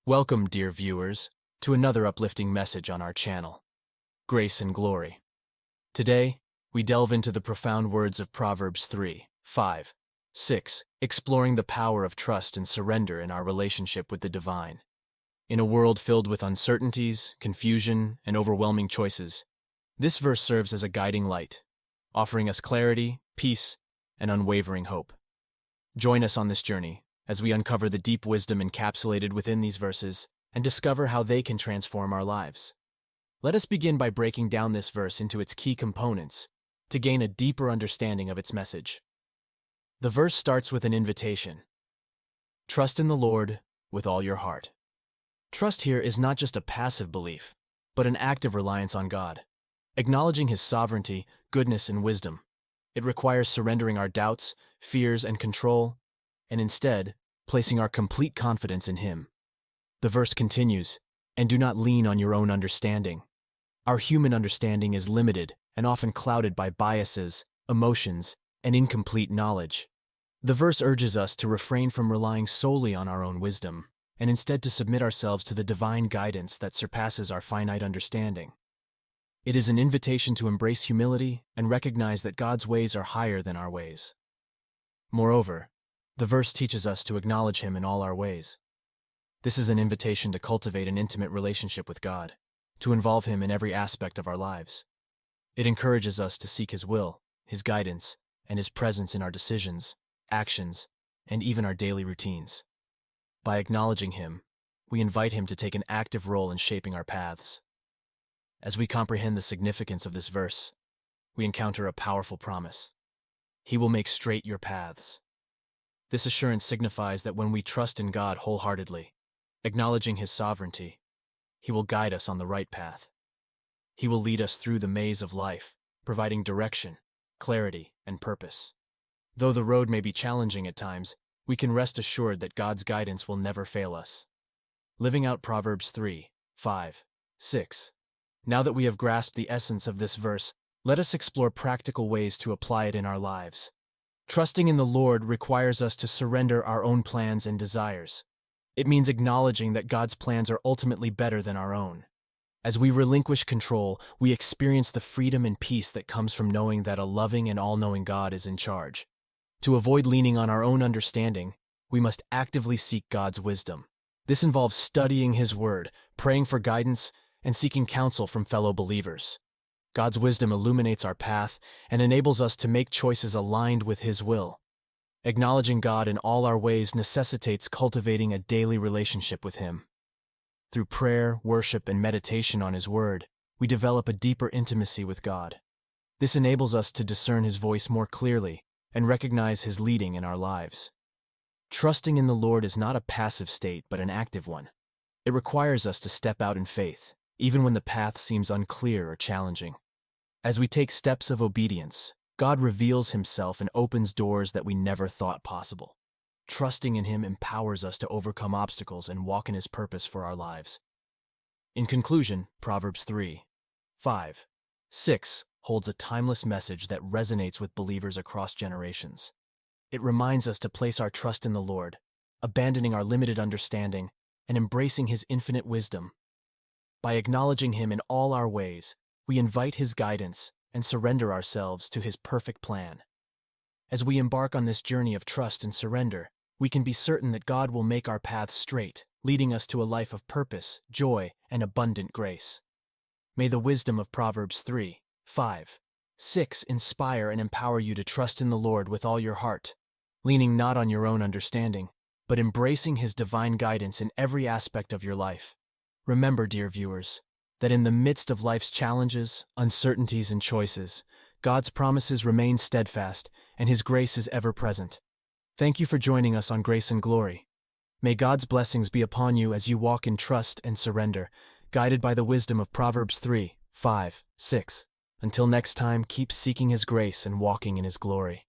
Welcome, dear viewers, to another uplifting message on our channel, Grace and Glory. Today, we delve into the profound words of Proverbs 3:5-6, exploring the power of trust and surrender in our relationship with the divine. In a world filled with uncertainties, confusion, and overwhelming choices, this verse serves as a guiding light, offering us clarity, peace, and unwavering hope. Join us on this journey as we uncover the deep wisdom encapsulated within these verses and discover how they can transform our lives. Let us begin by breaking down this verse into its key components to gain a deeper understanding of its message. The verse starts with an invitation. Trust in the Lord with all your heart. Trust here is not just a passive belief, but an active reliance on God. Acknowledging His sovereignty, goodness, and wisdom, it requires surrendering our doubts, fears, and control, and instead, placing our complete confidence in Him. The verse continues, "And do not lean on your own understanding." Our human understanding is limited and often clouded by biases, emotions, and incomplete knowledge. The verse urges us to refrain from relying solely on our own wisdom, and instead to submit ourselves to the divine guidance that surpasses our finite understanding. It is an invitation to embrace humility and recognize that God's ways are higher than our ways. Moreover, the verse teaches us to acknowledge Him in all our ways. This is an invitation to cultivate an intimate relationship with God, to involve Him in every aspect of our lives. It encourages us to seek His will, His guidance, and His presence in our decisions, actions, and even our daily routines. By acknowledging Him, we invite Him to take an active role in shaping our paths. As we comprehend the significance of this verse, we encounter a powerful promise. He will make straight your paths. This assurance signifies that when we trust in God wholeheartedly, acknowledging His sovereignty, He will guide us on the right path. He will lead us through the maze of life, providing direction, clarity, and purpose. Though the road may be challenging at times, we can rest assured that God's guidance will never fail us. Living out Proverbs 3:5-6. Now that we have grasped the essence of this verse, let us explore practical ways to apply it in our lives. Trusting in the Lord requires us to surrender our own plans and desires. It means acknowledging that God's plans are ultimately better than our own. As we relinquish control, we experience the freedom and peace that comes from knowing that a loving and all-knowing God is in charge. To avoid leaning on our own understanding, we must actively seek God's wisdom. This involves studying His Word, praying for guidance, and seeking counsel from fellow believers. God's wisdom illuminates our path and enables us to make choices aligned with His will. Acknowledging God in all our ways necessitates cultivating a daily relationship with Him. Through prayer, worship, and meditation on His Word, we develop a deeper intimacy with God. This enables us to discern His voice more clearly and recognize His leading in our lives. Trusting in the Lord is not a passive state but an active one. It requires us to step out in faith, even when the path seems unclear or challenging. As we take steps of obedience, God reveals Himself and opens doors that we never thought possible. Trusting in Him empowers us to overcome obstacles and walk in His purpose for our lives. In conclusion, Proverbs 3:5-6 holds a timeless message that resonates with believers across generations. It reminds us to place our trust in the Lord, abandoning our limited understanding and embracing His infinite wisdom. By acknowledging Him in all our ways, we invite His guidance and surrender ourselves to His perfect plan. As we embark on this journey of trust and surrender, we can be certain that God will make our paths straight, leading us to a life of purpose, joy, and abundant grace. May the wisdom of Proverbs 3:5-6 inspire and empower you to trust in the Lord with all your heart, leaning not on your own understanding, but embracing His divine guidance in every aspect of your life. Remember, dear viewers, that in the midst of life's challenges, uncertainties, and choices, God's promises remain steadfast and His grace is ever present. Thank you for joining us on Grace and Glory. May God's blessings be upon you as you walk in trust and surrender, guided by the wisdom of Proverbs 3:5-6. Until next time, keep seeking His grace and walking in His glory.